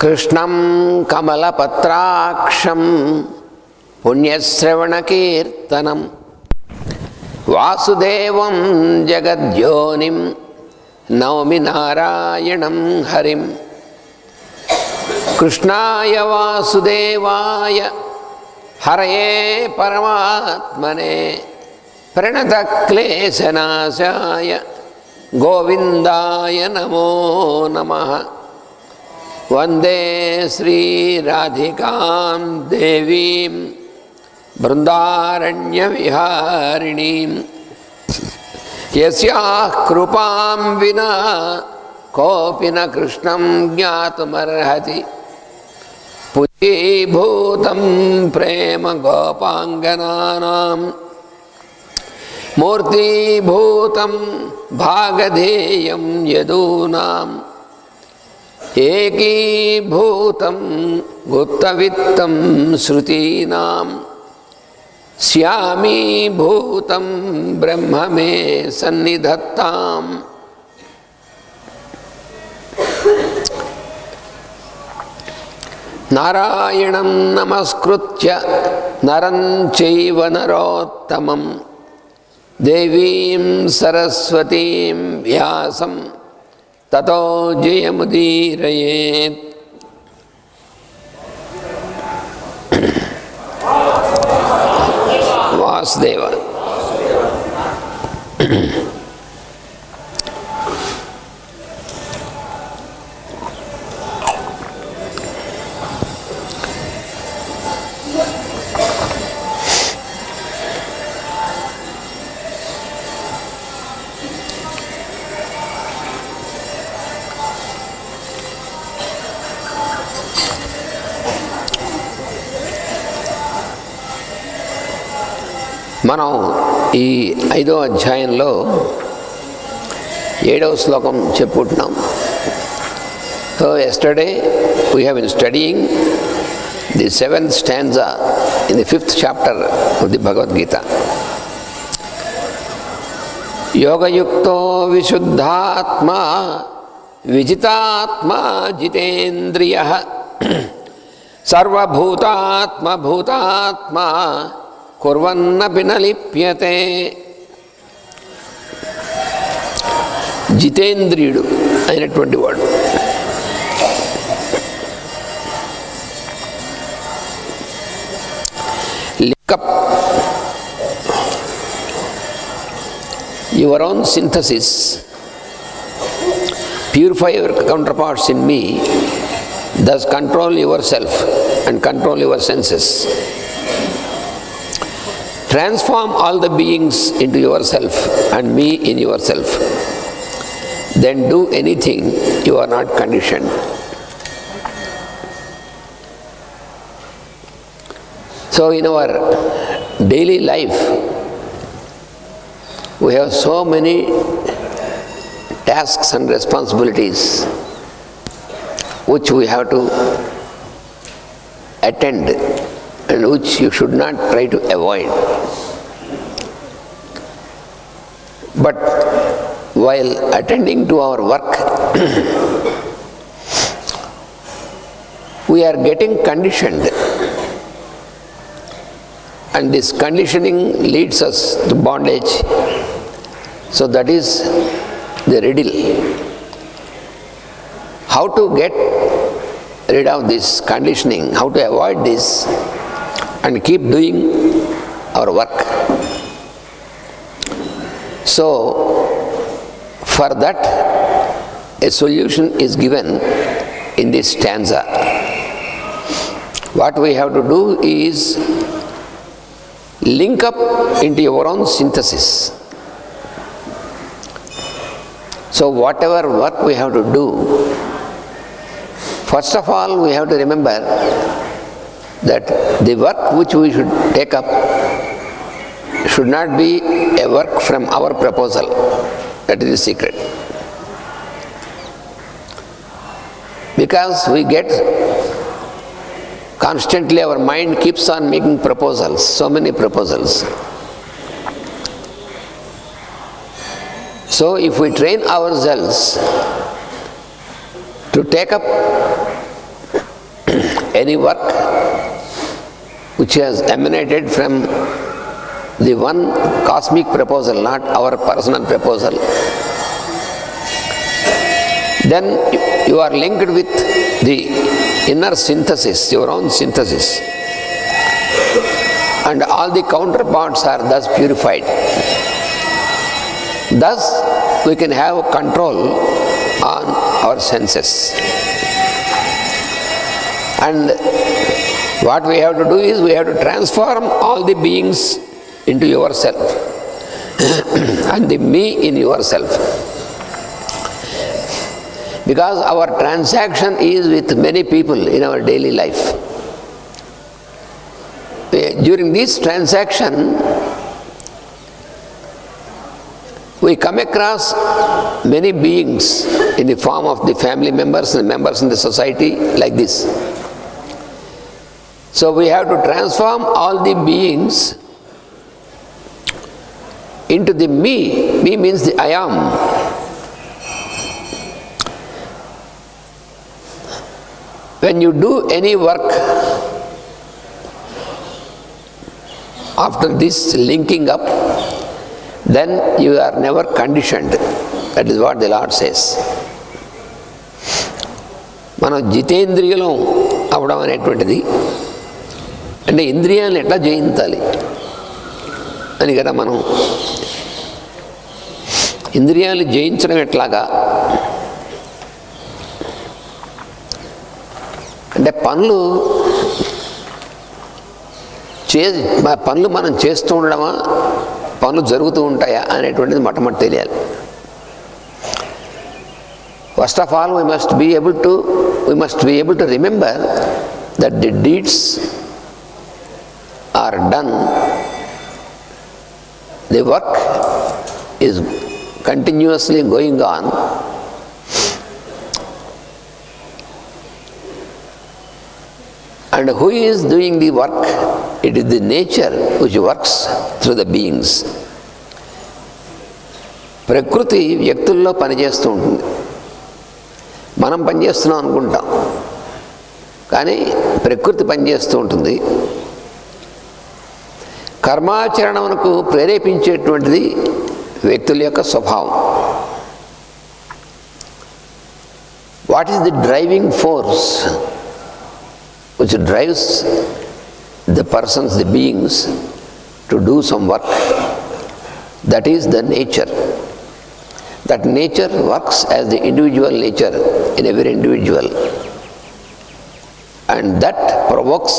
कृष्णं कमलपत्राक्षं पुण्यश्रवणकीर्तनं वासुदेवं जगद्योनिं नौमि नारायणं हरिं। कृष्णाय वासुदेवाय हरये परमात्मने प्रणतक्लेशनाशाय गोविन्दाय नमो नमः। वन्दे श्रीराधिकां देवीं बृन्दारण्यविहारिणीं यस्याः कृपां विना कोऽपि न कृष्णं ज्ञातुमर्हति। पुरीभूतं प्रेम गोपाङ्गनानां मूर्तिभूतं भागधेयं यदूनाम् एकीभूतं गुप्तवित्तं श्रुतीनां श्यामीभूतं ब्रह्म मे सन्निधत्ताम्। नारायणं नमस्कृत्य नरं चैव नरोत्तमं देवीं सरस्वतीं व्यासं ततो जयमुदीरयेत्। वासुदेव। మనం ఈ 5వ అధ్యాయంలో 7వ శ్లోకం చెప్పుకుంటున్నాం. So yesterday we have been studying the 7th stanza in the 5th chapter of the Bhagavadgita. యోగయుక్తో విశుద్ధాత్మా విజితాత్మా జితేంద్రియః సర్వభూతాత్మ భూతాత్మా కుర్వన్నపి న లిప్యతే. జితేంద్రియుడు అయినటువంటి వాడు, link up your own synthesis, purify your counterparts in me, thus control yourself and control your senses. Transform all the beings into yourself and me in yourself. Then do anything, you are not conditioned. So in our daily life, we have so many tasks and responsibilities which we have to attend and which you should not try to avoid. But while attending to our work, we are getting conditioned, and this conditioning leads us to bondage. So that is the riddle. How to get rid of this conditioning, how to avoid this and keep doing our work. So for that a solution is given in this stanza. What we have to do is link up into your own synthesis. So whatever work we have to do, first of all we have to remember that the work which we should take up should not be a work from our proposal. That is the secret. Because we get constantly, our mind keeps on making proposals, so many proposals. So if we train ourselves to take up any work which has emanated from the one cosmic proposal, not our personal proposal, then you are linked with the inner synthesis, your own synthesis, and all the counterparts are thus purified. Thus, we can have control on our senses. And what we have to do is we have to transform all the beings into yourself and the me in yourself. Because our transaction is with many people in our daily life. During this transaction, we come across many beings in the form of the family members and members in the society like this. So we have to transform all the beings into the me. Me means the I am. When you do any work after this linking up, then you are never conditioned. That is what the Lord says. మనం జితేంద్రియులం అవడం అనేటువంటిది అంటే ఇంద్రియాలను ఎట్లా జయించాలి అని కదా. మనం ఇంద్రియాలు జయించడం ఎట్లాగా అంటే పనులు మనం చేస్తూ ఉండడమా, పనులు జరుగుతూ ఉంటాయా అనేటువంటిది మొట్టమొదటి తెలియాలి. First of all, we must be able to remember that the deeds are done, the work is continuously going on, and who is doing the work? It is the nature which works through the beings. ప్రకృతి వ్యక్తుల్లో పనిచేస్తూ ఉంటుంది. మనం పనిచేస్తున్నాం అనుకుంటాం, కానీ ప్రకృతి పనిచేస్తూ ఉంటుంది. కర్మాచరణకు ప్రేరేపించేటువంటిది వ్యక్తుల యొక్క స్వభావం. What is the driving force which drives the persons, the beings, to do some work? That is the nature. That nature works as the individual nature in every individual, and that provokes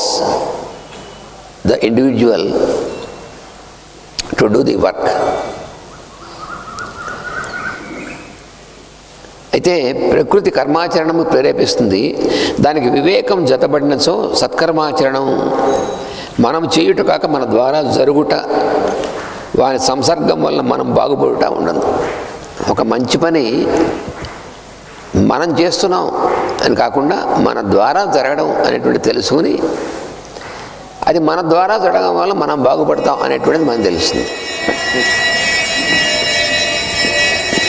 the individual to do the work. అయితే ప్రకృతి కర్మాచరణము ప్రేరేపిస్తుంది. దానికి వివేకం జతబడినచో సత్కర్మాచరణం మనం చేయుట కాక మన ద్వారా జరుగుట, వారి సంసర్గం వల్ల మనం బాగుపడుట ఉండదు. ఒక మంచి పని మనం చేస్తున్నాం అని కాకుండా మన ద్వారా జరగడం అనేటువంటి తెలుసుకుని అది మన ద్వారా జరగడం వల్ల మనం బాగుపడతాం అనేటువంటిది మనకు తెలుస్తుంది.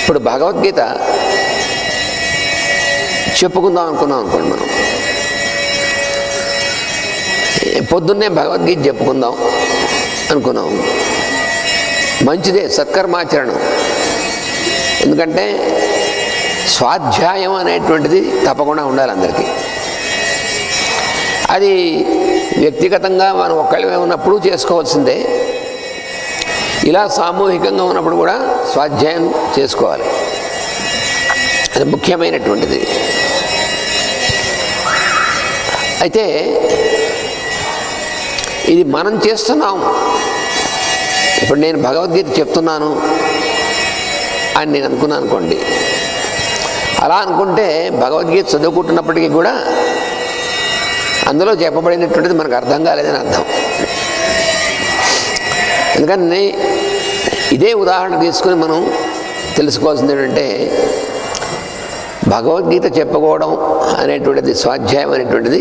ఇప్పుడు భగవద్గీత చెప్పుకుందాం అనుకున్నాం అనుకోండి, మనం పొద్దున్నే భగవద్గీత చెప్పుకుందాం అనుకున్నాం, మంచిదే, సత్కర్మాచరణం. ఎందుకంటే స్వాధ్యాయం అనేటువంటిది తప్పకుండా ఉండాలి అందరికీ. అది వ్యక్తిగతంగా మనం ఒక్కళ్ళే ఉన్నప్పుడు చేసుకోవాల్సిందే, ఇలా సామూహికంగా ఉన్నప్పుడు కూడా స్వాధ్యాయం చేసుకోవాలి. అది ముఖ్యమైనటువంటిది. అయితే ఇది మనం చేస్తున్నాం. ఇప్పుడు నేను భగవద్గీత చెప్తున్నాను అని నేను అనుకున్నాను అనుకోండి, అలా అనుకుంటే భగవద్గీత చదువుకుంటున్నప్పటికీ కూడా అందులో చెప్పబడినటువంటిది మనకు అర్థం కాలేదని అర్థం. ఎందుకని ఇదే ఉదాహరణ తీసుకుని మనం తెలుసుకోవాల్సింది ఏంటంటే, భగవద్గీత చెప్పుకోవడం అనేటువంటిది, స్వాధ్యాయం అనేటువంటిది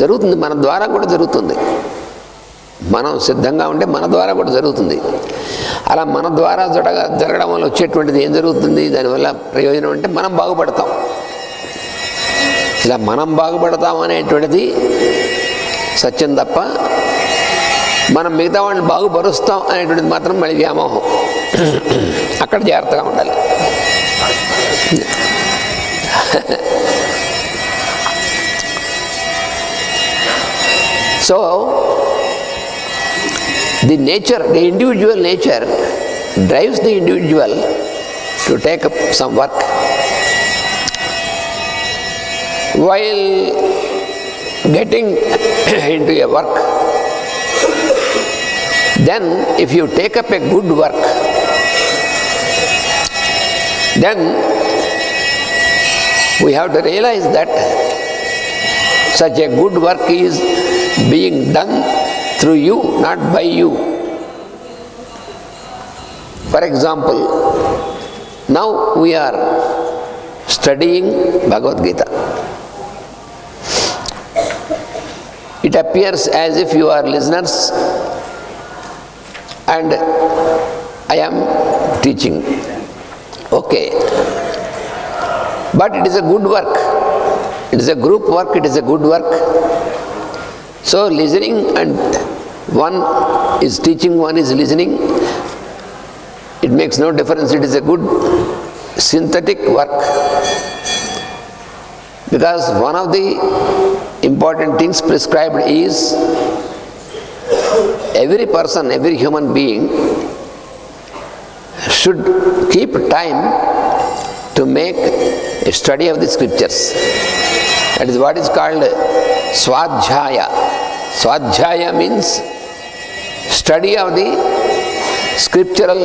జరుగుతుంది, మన ద్వారా కూడా జరుగుతుంది. మనం సిద్ధంగా ఉంటే మన ద్వారా కూడా జరుగుతుంది. అలా మన ద్వారా జరగడం వల్ల వచ్చేటువంటిది ఏం జరుగుతుంది, దానివల్ల ప్రయోజనం అంటే మనం బాగుపడతాం. ఇలా మనం బాగుపడతాం అనేటువంటిది సత్యం తప్ప మనం మిగతా వాళ్ళని బాగుపరుస్తాం అనేటువంటిది మాత్రం మళ్ళీ వ్యామోహం. అక్కడ జాగ్రత్తగా ఉండాలి. So, the individual nature drives the individual to take up some work. While getting into a work, then if you take up a good work, then we have to realize that such a good work is being done through you, not by you. For example, now we are studying Bhagavad Gita. It appears as if you are listeners and I am teaching. Okay. But it is a good work. It is a group work, it is a good work. So listening and one is teaching, one is listening, it makes no difference. It is a good synthetic work. Because one of the important things prescribed is every person, every human being should keep time to make a study of the scriptures. That is what is called Swadhyaya. Swadhyaya means study of the scriptural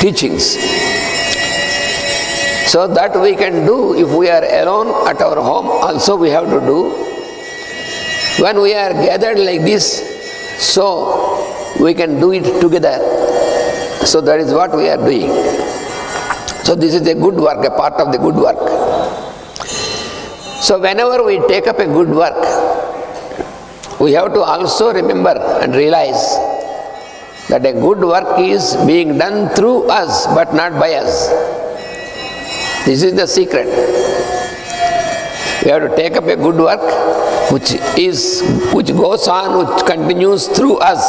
teachings. So that we can do if we are alone at our home, also we have to do. When we are gathered like this, so we can do it together. So that is what we are doing. So this is a good work, a part of the good work. So whenever we take up a good work, we have to also remember and realize that a good work is being done through us but not by us. This is the secret. We have to take up a good work which goes on, which continues through us.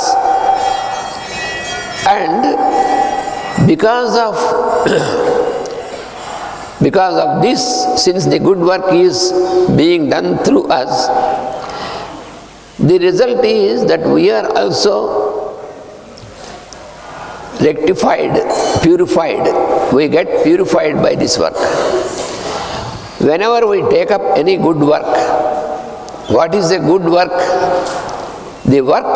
And because of this, since the good work is being done through us, the result is that we are also rectified, purified. We get purified by this work. Whenever we take up any good work, what is a good work? The work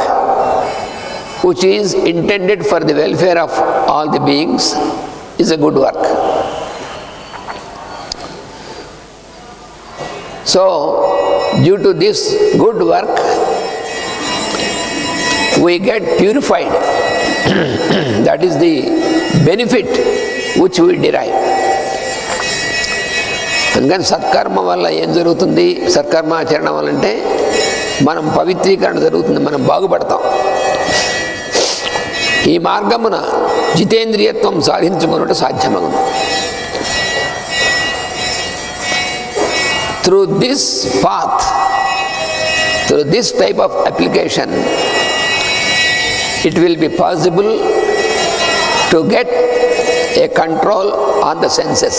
which is intended for the welfare of all the beings is a good work. So, due to this good work, we get purified. That is the benefit which we derive. అందుకని సత్కర్మ వల్ల ఏం జరుగుతుంది? సత్కర్మాచరణ వల్ల అంటే మనం పవిత్రీకరణ జరుగుతుంది, మనం బాగుపడతాం. ఈ మార్గమున జితేంద్రియత్వం సాధించుకున్నట్టు సాధ్యమగును. Through this path, through this type of application, it will be possible to get a control on the senses.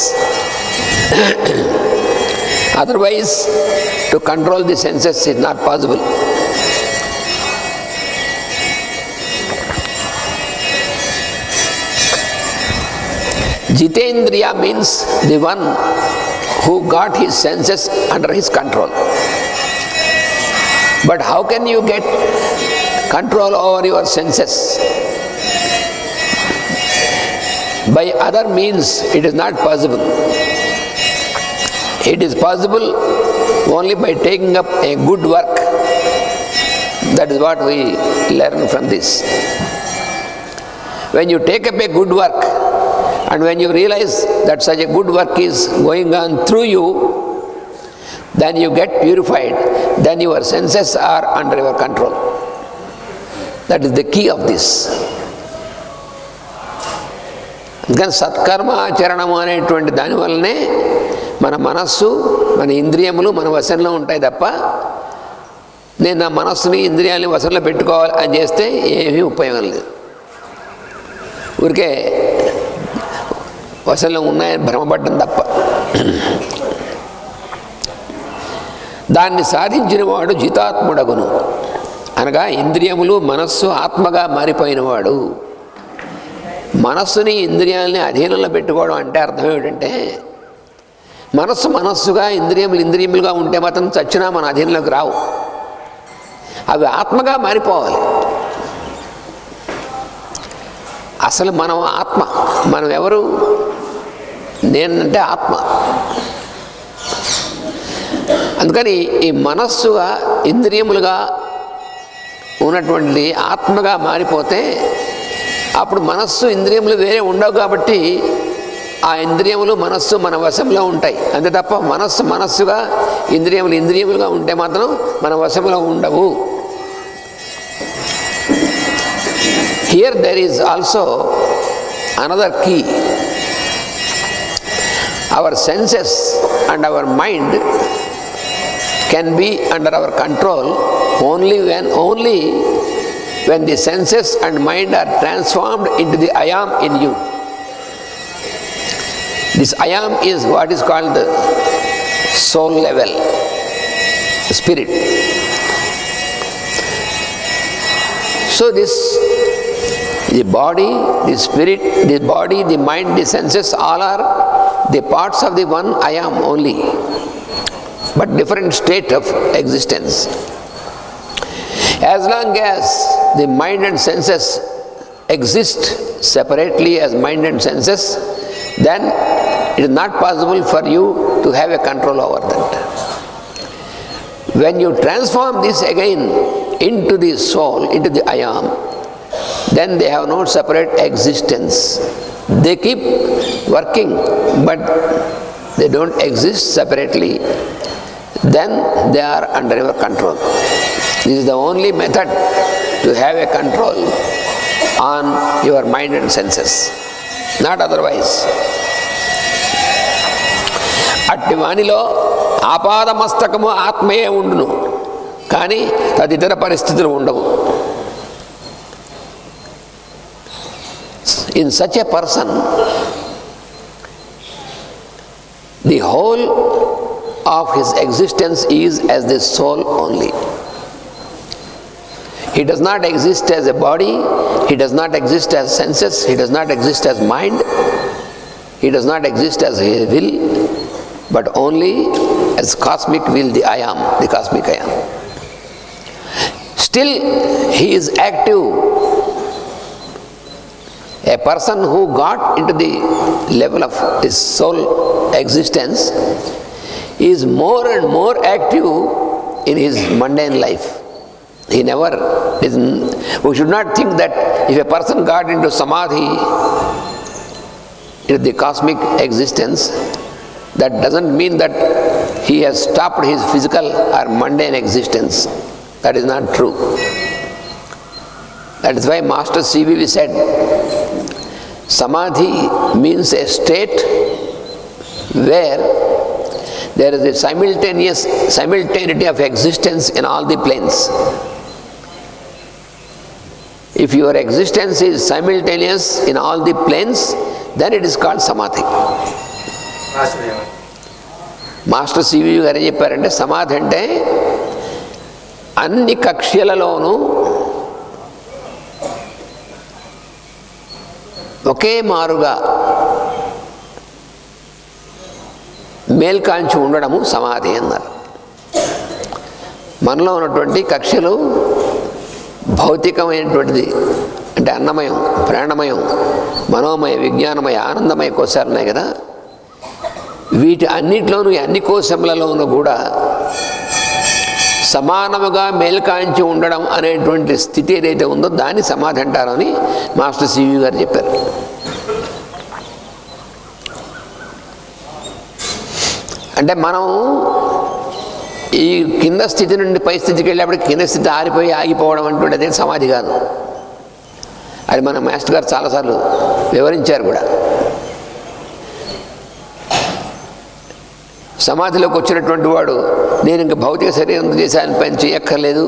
Otherwise, to control the senses is not possible. Jitendriya means the one who got his senses under his control. But how can you get control over your senses? By other means it is not possible. It is possible only by taking up a good work. That is what we learn from this. When you take up a good work, and when you realize that such a good work is going on through you, then you get purified. Then your senses are under your control. That is the key of this. అందుకని సత్కర్మ ఆచరణము అనేటువంటి దానివల్లనే మన మనస్సు మన ఇంద్రియములు మన వశంలో ఉంటాయి తప్ప నేను నా మనస్సుని ఇంద్రియాలని వశంలో పెట్టుకోవాలి అని చేస్తే ఏమీ ఉపయోగం లేదు. ఊరికే వశంలో ఉన్నాయని భ్రమపడ్డం తప్ప. దాన్ని సాధించిన వాడు జితాత్ముడగును, అనగా ఇంద్రియములు మనస్సు ఆత్మగా మారిపోయినవాడు. మనస్సుని ఇంద్రియాలని అధీనంలో పెట్టుకోవడం అంటే అర్థం ఏమిటంటే, మనస్సు మనస్సుగా ఇంద్రియములు ఇంద్రియములుగా ఉంటే మాత్రం చచ్చినా మన అధీనంలోకి రావు. అవి ఆత్మగా మారిపోవాలి. అసలు మనం ఆత్మ. మనం ఎవరు? నేనంటే ఆత్మ. అందుకని ఈ మనస్సుగా ఇంద్రియములుగా ఉన్నటువంటి ఆత్మగా మారిపోతే అప్పుడు మనస్సు ఇంద్రియములు వేరే ఉండవు. కాబట్టి ఆ ఇంద్రియములు మనస్సు మన వశంలో ఉంటాయి. అంతే తప్ప మనస్సు మనస్సుగా ఇంద్రియములు ఇంద్రియములుగా ఉంటే మాత్రం మన వశంలో ఉండవు. Here there is also another key. Our senses and our mind can be under our control only when the senses and mind are transformed into the I am in you. This I am is what is called the soul level, spirit. So the body, the spirit, the body, the mind, the senses, all are the parts of the one I am only, but different state of existence. As long as the mind and senses exist separately as mind and senses, then it is not possible for you to have a control over that. When you transform this again into the soul, into the I am, then they have no separate existence. They keep working, but they don't exist separately. Then they are under your control. This is the only method to have a control on your mind and senses, not otherwise. అట్టి వానిలో ఆపాదమస్తకము ఆత్మయే ఉండును, కానీ తదితర పరిస్థితులు ఉండవు. In such a person, the whole of his existence is as the soul only. He does not exist as a body, he does not exist as senses, he does not exist as mind, he does not exist as a will, but only as cosmic will, the I am, the cosmic I am. Still he is active. A person who got into the level of his soul existence is more and more active in his mundane life. He never is. We should not think that if a person got into samadhi, into the cosmic existence, that doesn't mean that he has stopped his physical or mundane existence. That is not true. That is why Master CVV said, samadhi means a state where there is a simultaneity of existence in all the planes. If your existence is simultaneous in all the planes, then it is called samadhi. Master CV గారు ఏం చెప్పారంటే, సమాధి అంటే అన్ని కక్ష్యలలోనూ ఒకే మారుగా మేల్కాంచి ఉండడము సమాధి అన్నారు. మనలో ఉన్నటువంటి కక్షలు భౌతికమైనటువంటిది, అంటే అన్నమయం, ప్రాణమయం, మనోమయ, విజ్ఞానమయ, ఆనందమయ కోశాలు ఉన్నాయి కదా. వీటి అన్నిట్లోనూ, అన్ని కోశములలోనూ కూడా సమానముగా మేల్కాంచి ఉండడం అనేటువంటి స్థితి ఏదైతే ఉందో దాన్ని సమాధి అంటారని మాస్టర్ సివి గారు చెప్పారు. అంటే మనం ఈ కింద స్థితి నుండి పై స్థితికి వెళ్ళేప్పటికి కింద స్థితి ఆరిపోయి ఆగిపోవడం అంటుండే అదే సమాధి కాదు. అది మన మాస్టర్ గారు చాలాసార్లు వివరించారు కూడా. సమాధిలోకి వచ్చినటువంటి వాడు నేను ఇంక భౌతిక శరీరం చేశాను పని చేయక్కర్లేదు,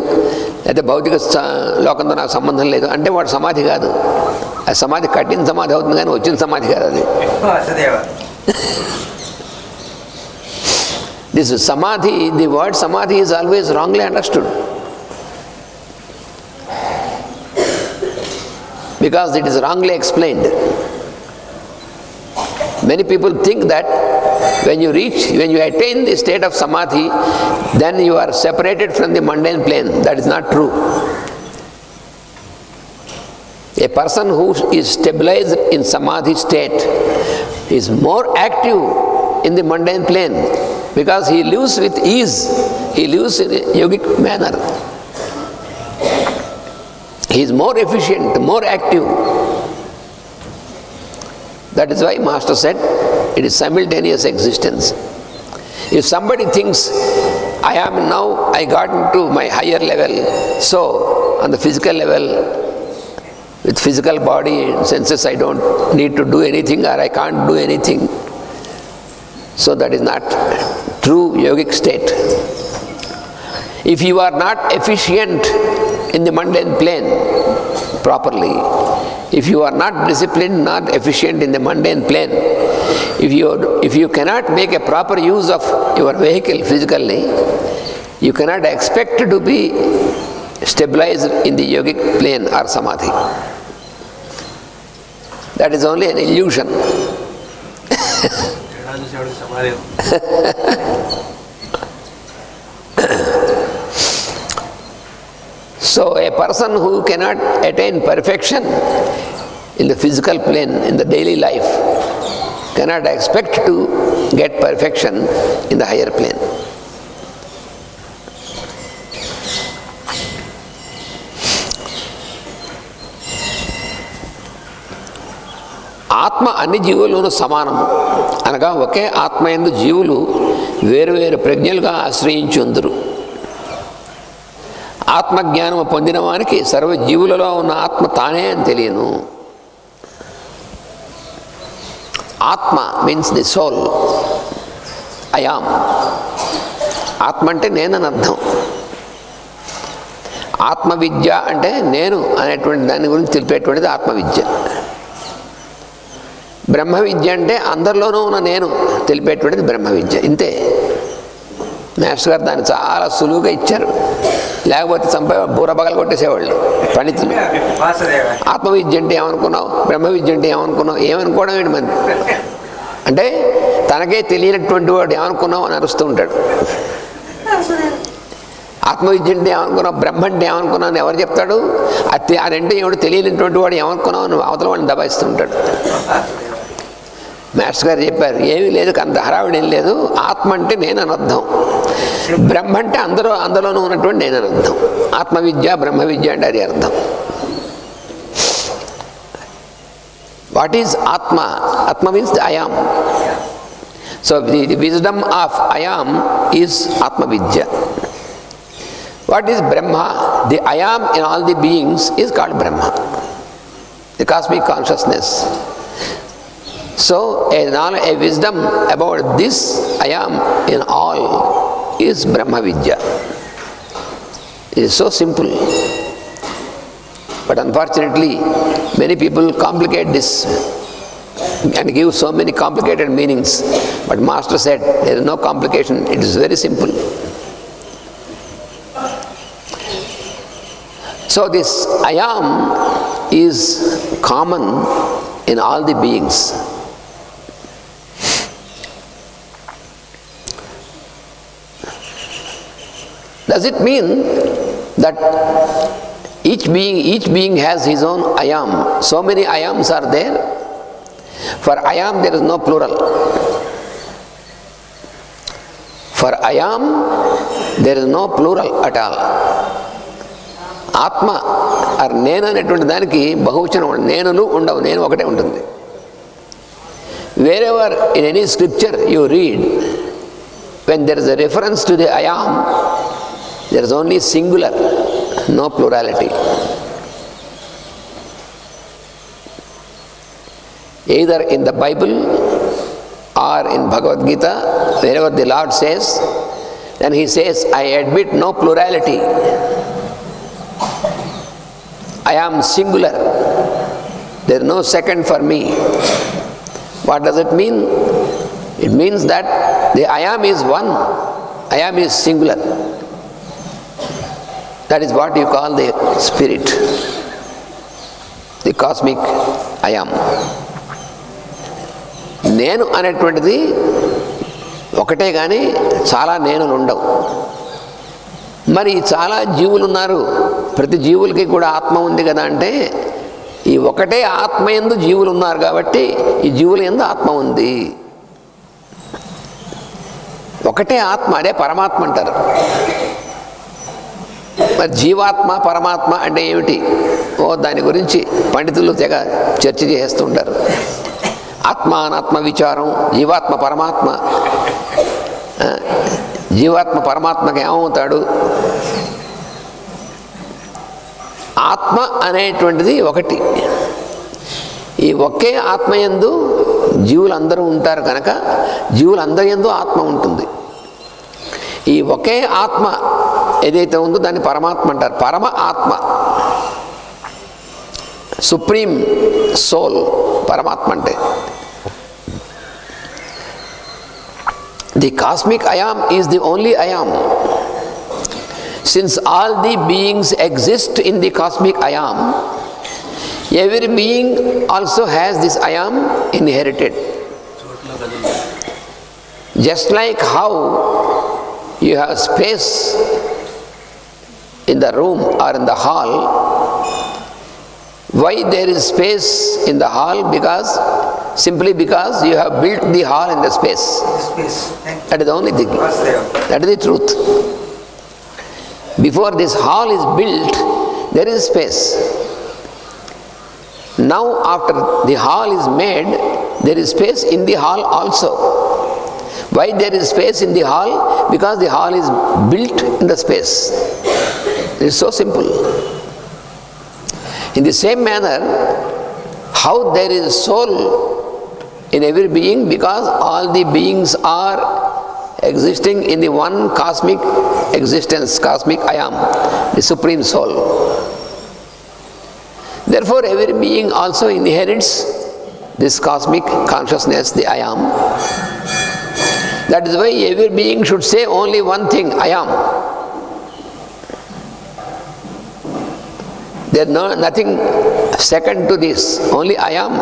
అయితే భౌతిక లోకంతో నాకు సంబంధం లేదు అంటే వాడు సమాధి కాదు. ఆ సమాధి కట్టిన సమాధి అవుతుంది కానీ వచ్చిన సమాధి కాదు అది. దిస్ సమాధి, ది వర్డ్ సమాధి is always wrongly understood because it is wrongly explained. Many people think that when you attain the state of samadhi, then you are separated from the mundane plane. That is not true. A person who is stabilized in samadhi state is more active in the mundane plane because he lives with ease. He lives in a yogic manner. He is more efficient, more active. That is why Master said it is simultaneous existence. If somebody thinks I got into my higher level, so on the physical level, with physical body and senses I don't need to do anything or I can't do anything. So that is not true yogic state. If you are not efficient in the mundane plane properly, if you are not disciplined, not efficient in the mundane plane, if you cannot make a proper use of your vehicle physically, you cannot expect to be stabilized in the yogic plane or samadhi. That is only an illusion. So a person who cannot attain perfection in the physical plane, in the daily life, cannot expect to get perfection in the higher plane. ఆత్మ అన్ని జీవులను సమానము అనగా ఒకే ఆత్మ యందు జీవులు వేరువేరు ప్రజ్ఞలుగా ఆశ్రయించుందురు. ఆత్మజ్ఞానము పొందిన వానికి సర్వ జీవులలో ఉన్న ఆత్మ తానే అని తెలియను. ఆత్మ మీన్స్ ది సోల్. అయామ్, ఆత్మ అంటే నేనని అర్థం. ఆత్మవిద్య అంటే నేను అనేటువంటి దాని గురించి తెలిపేటువంటిది ఆత్మవిద్య. బ్రహ్మ విద్య అంటే అందరిలోనూ ఉన్న నేను తెలిపేటువంటిది బ్రహ్మ విద్య. ఇంతే. మాస్టర్ గారు దాన్ని చాలా సులువుగా ఇచ్చారు, లేకపోతే బూర పగలు కొట్టేసేవాళ్ళు పండితులు. ఆత్మవిద్య అంటే ఏమనుకున్నావు, బ్రహ్మ విద్య అంటే ఏమనుకున్నావు, ఏమనుకోవడం ఏంటి మరి అంటే తనకే తెలియనటువంటి వాడు ఏమనుకున్నావు అని అరుస్తూ ఉంటాడు. ఆత్మవిద్య అంటే ఏమనుకున్నావు, బ్రహ్మ అంటే ఏమనుకున్నావు అని ఎవరు చెప్తాడు? ఆ రెండు ఏమిటో తెలియనటువంటి వాడు ఏమనుకున్నావు అని అవతల వాడిని దబాయిస్తూ ఉంటాడు. మాస్టర్ గారు చెప్పారు, ఏమీ లేదు, అంత హడావిడి ఏం లేదు. ఆత్మ అంటే నేనని అర్థం, బ్రహ్మ అంటే అందులోనూ ఉన్నటువంటి నేనని అర్థం. ఆత్మవిద్య బ్రహ్మ విద్య అంటే అది అర్థం. What is atma? Atma means the I am. So the wisdom of I am is Atmavidya. What is Brahma? The I am in all the beings is called Brahma, the cosmic consciousness. So a wisdom about this I am in all is Brahma Vidya. It is so simple. But unfortunately, many people complicate this and give so many complicated meanings. But Master said there is no complication, it is very simple. So this I am is common in all the beings. Does it mean that each being has his own I am? So many I ams are there. For I am there is no plural. For I am there is no plural at all. ఆత్మ are నేను అనేటువంటి దానికి బహువచనం నేనులు ఉండవు, నేను ఒకటే ఉంటుంది. Wherever in any scripture you read, when there is a reference to the I am, there is only singular, no plurality. Either in the Bible or in Bhagavad Gita, wherever the Lord says, then he says, I admit no plurality. I am singular. There is no second for me. What does it mean? It means that the I am is one. I am is singular. That is what you call the spirit, the cosmic I am. నేను అనేటువంటిది ఒకటే కానీ చాలా నేనులు ఉండవు. మరి చాలా జీవులు ఉన్నారు, ప్రతి జీవులకి కూడా ఆత్మ ఉంది కదా అంటే, ఈ ఒకటే ఆత్మ యందు జీవులు ఉన్నారు కాబట్టి ఈ జీవుల యందు ఆత్మ ఉంది. ఒకటే ఆత్మ, అదే పరమాత్మ అంటారు. మరి జీవాత్మ పరమాత్మ అంటే ఏమిటి? దాని గురించి పండితులు తెగ చర్చ చేస్తుంటారు. ఆత్మ అనాత్మ విచారం, జీవాత్మ పరమాత్మ, జీవాత్మ పరమాత్మకి ఏమవుతాడు? ఆత్మ అనేటువంటిది ఒకటి. ఈ ఒకే ఆత్మయందు జీవులందరూ ఉంటారు కనుక జీవులందరి యందు ఆత్మ ఉంటుంది. ఈ ఒకే ఆత్మ ఏదైతే ఉందో దాన్ని పరమాత్మ అంటారు. పరమ ఆత్మ, సుప్రీం సోల్ పరమాత్మ అంటే. The cosmic I am is the only I am. Since all the beings exist in the cosmic ayam, every being also has this ayam inherited. Just like how you have space in the room or in the hall. Why there is space in the hall? Simply because you have built the hall in the space. That is the only thing. That is the truth. Before this hall is built, there is space. Now after the hall is made, there is space in the hall also. Why there is space in the hall? Because the hall is built in the space. It is so simple. In the same manner, how there is soul in every being? Because all the beings are existing in the one cosmic existence, cosmic I am, the supreme soul. Therefore, every being also inherits this cosmic consciousness, the I am. That is why every being should say only one thing, I am. There is nothing second to this, only I am.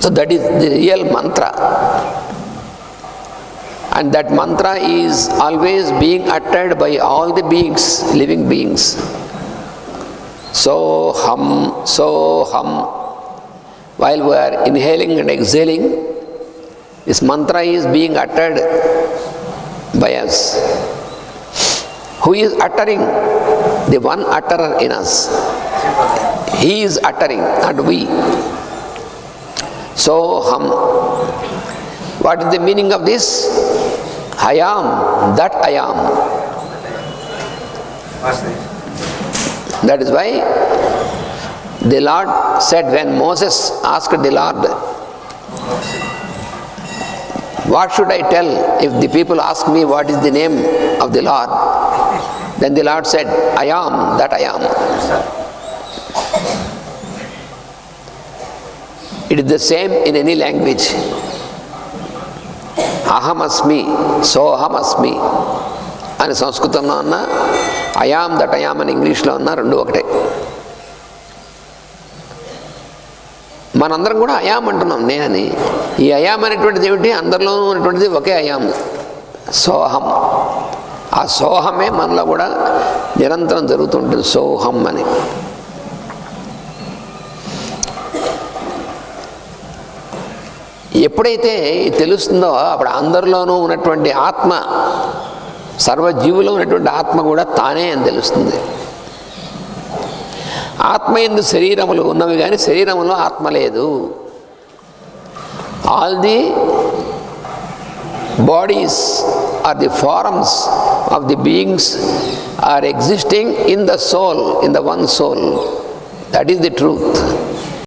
So that is the real mantra. And that mantra is always being uttered by all the beings, living beings. Soham, Soham. While we are inhaling and exhaling, this mantra is being uttered by us. Who is uttering? The one utterer in us. He is uttering, not we. Soham. What is the meaning of this? I am, that I am. That is why the Lord said, when Moses asked the Lord, what should I tell if the people ask me what is the name of the Lord? Then the Lord said, I am, that I am. It is the same in any language. Ahamasmi, sohamasmi అని సంస్కృతంలో ఉన్న I'm that I'm అని ఇంగ్లీష్లో ఉన్న రెండు ఒకటే. మనందరం కూడా అయామ్ అంటున్నాం నేనని. ఈ అయామ్ అనేటువంటిది ఏమిటి? అందరిలో ఉన్నటువంటిది ఒకే అయామ్, సోహం. ఆ సోహమే మనలో కూడా నిరంతరం జరుగుతుంటుంది, సోహం అని. ఎప్పుడైతే తెలుస్తుందో అప్పుడు అందరిలోనూ ఉన్నటువంటి ఆత్మ, సర్వజీవులో ఉన్నటువంటి ఆత్మ కూడా తానే అని తెలుస్తుంది. ఆత్మ యందు శరీరములు ఉన్నవి కానీ శరీరములో ఆత్మ లేదు. All the bodies are the forms of the beings are existing in the soul, in the one soul. That is the truth.